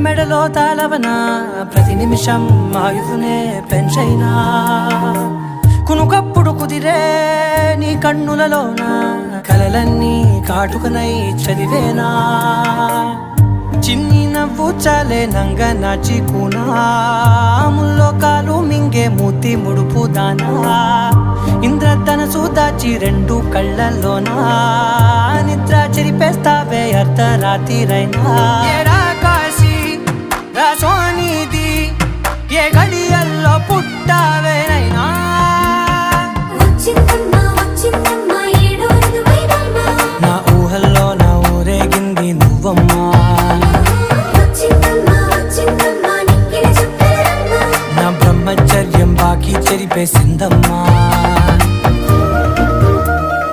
మెడలో తాళవన ప్రతి నిమిషం ఆయుధునే పెంచైనా కునుకప్పుడు కుదిరే నీ కన్నులలోన కలలన్నీ కాటుకనై చదివేనా చిన్ని నవ్వు చాలే నంగ నాచి కూనాముల్లో కాలు మింగే మూతి ముడుపు దానా ఇంద్రధనసు దాచి రెండు కళ్ళల్లోనా నిద్ర చెరిపేస్తావే అర్ధరాత్రిరైనా ఏడా కాశీ రాసోనిది ఏ గడియల్లో పుట్టావేనైనా